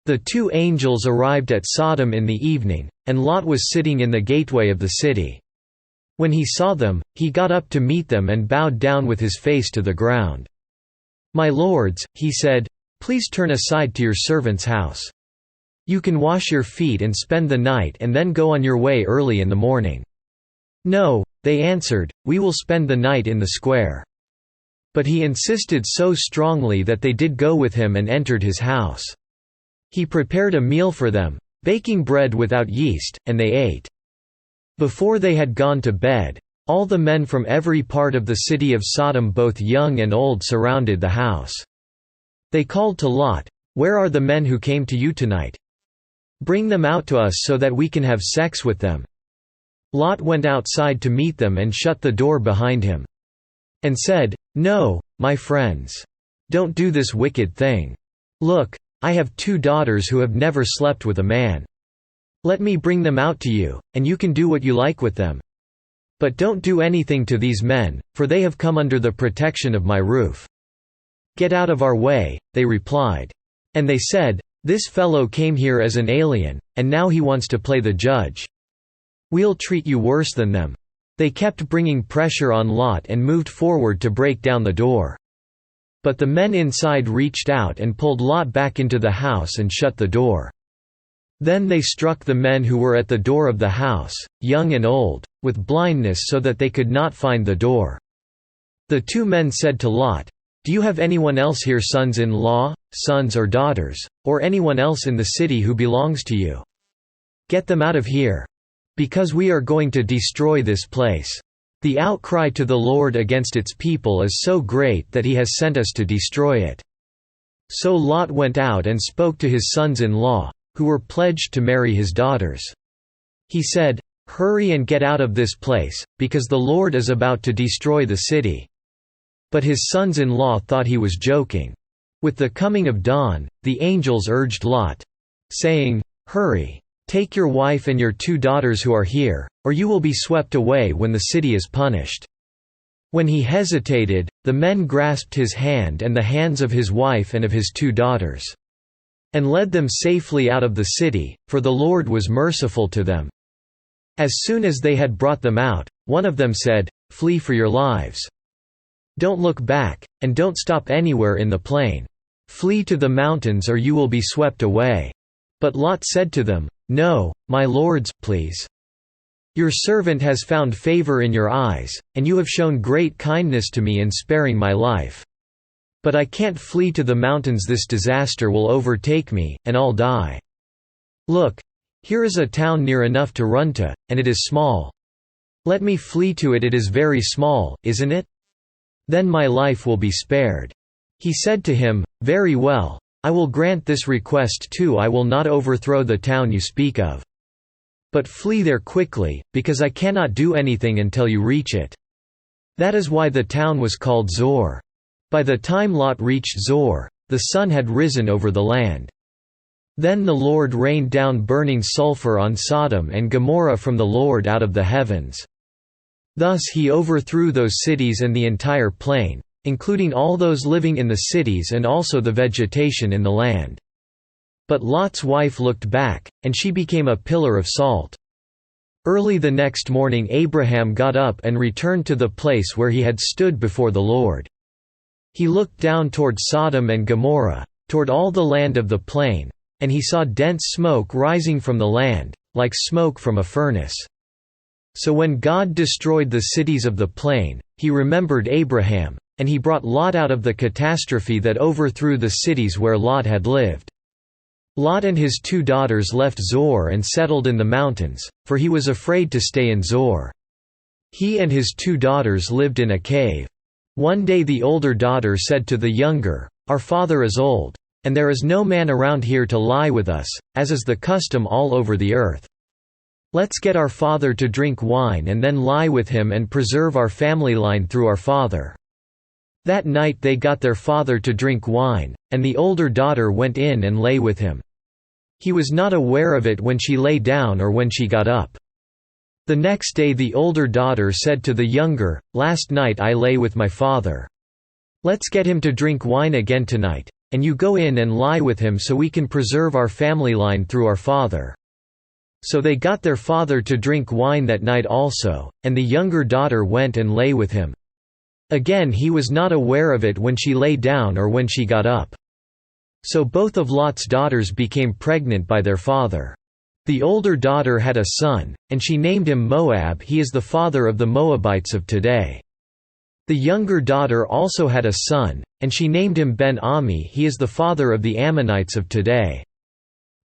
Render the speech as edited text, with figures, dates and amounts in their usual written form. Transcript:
The two angels arrived at Sodom in the evening, and Lot was sitting in the gateway of the city. When he saw them, he got up to meet them and bowed down with his face to the ground. "My lords," he said, "please turn aside to your servant's house. You can wash your feet and spend the night and then go on your way early in the morning." "No," they answered, "we will spend the night in the square." But he insisted so strongly that they did go with him and entered his house. He prepared a meal for them, baking bread without yeast, and they ate. Before they had gone to bed, all the men from every part of the city of Sodom, both young and old, surrounded the house. They called to Lot, "Where are the men who came to you tonight? Bring them out to us so that we can have sex with them." Lot went outside to meet them and shut the door behind him. And said, "No, my friends. Don't do this wicked thing. Look, I have 2 daughters who have never slept with a man. Let me bring them out to you, and you can do what you like with them. But don't do anything to these men, for they have come under the protection of my roof." "Get out of our way," they replied. And they said, "This fellow came here as an alien, and now he wants to play the judge. We'll treat you worse than them." They kept bringing pressure on Lot and moved forward to break down the door. But the men inside reached out and pulled Lot back into the house and shut the door. Then they struck the men who were at the door of the house, young and old, with blindness so that they could not find the door. The 2 men said to Lot, "Do you have anyone else here, sons-in-law, sons or daughters, or anyone else in the city who belongs to you? Get them out of here. Because we are going to destroy this place. The outcry to the Lord against its people is so great that he has sent us to destroy it." So Lot went out and spoke to his sons-in-law, who were pledged to marry his daughters. He said, "Hurry and get out of this place, because the Lord is about to destroy the city." But his sons-in-law thought he was joking. With the coming of dawn, the angels urged Lot, saying, "Hurry. Take your wife and your 2 daughters who are here, or you will be swept away when the city is punished." When he hesitated, the men grasped his hand and the hands of his wife and of his 2 daughters. And led them safely out of the city, for the Lord was merciful to them. As soon as they had brought them out, one of them said, "Flee for your lives. Don't look back, and don't stop anywhere in the plain. Flee to the mountains or you will be swept away." But Lot said to them, "No, my lords, please. Your servant has found favor in your eyes, and you have shown great kindness to me in sparing my life. But I can't flee to the mountains, this disaster will overtake me, and I'll die. Look, here is a town near enough to run to, and it is small. Let me flee to it, it is very small, isn't it? Then my life will be spared." He said to him, "Very well. I will grant this request too, I will not overthrow the town you speak of. But flee there quickly, because I cannot do anything until you reach it." That is why the town was called Zor. By the time Lot reached Zor, the sun had risen over the land. Then the Lord rained down burning sulfur on Sodom and Gomorrah from the Lord out of the heavens. Thus he overthrew those cities and the entire plain, including all those living in the cities and also the vegetation in the land. But Lot's wife looked back, and she became a pillar of salt. Early the next morning Abraham got up and returned to the place where he had stood before the Lord. He looked down toward Sodom and Gomorrah, toward all the land of the plain, and he saw dense smoke rising from the land, like smoke from a furnace. So when God destroyed the cities of the plain, he remembered Abraham, and he brought Lot out of the catastrophe that overthrew the cities where Lot had lived. Lot and his 2 daughters left Zor and settled in the mountains, for he was afraid to stay in Zor. He and his 2 daughters lived in a cave. One day the older daughter said to the younger, "Our father is old, and there is no man around here to lie with us, as is the custom all over the earth. Let's get our father to drink wine and then lie with him and preserve our family line through our father." That night they got their father to drink wine, and the older daughter went in and lay with him. He was not aware of it when she lay down or when she got up. The next day the older daughter said to the younger, "Last night I lay with my father. Let's get him to drink wine again tonight, and you go in and lie with him so we can preserve our family line through our father." So they got their father to drink wine that night also, and the younger daughter went and lay with him. Again he was not aware of it when she lay down or when she got up. So both of Lot's daughters became pregnant by their father. The older daughter had a son, and she named him Moab. He is the father of the Moabites of today. The younger daughter also had a son, and she named him Ben-Ami. He is the father of the Ammonites of today.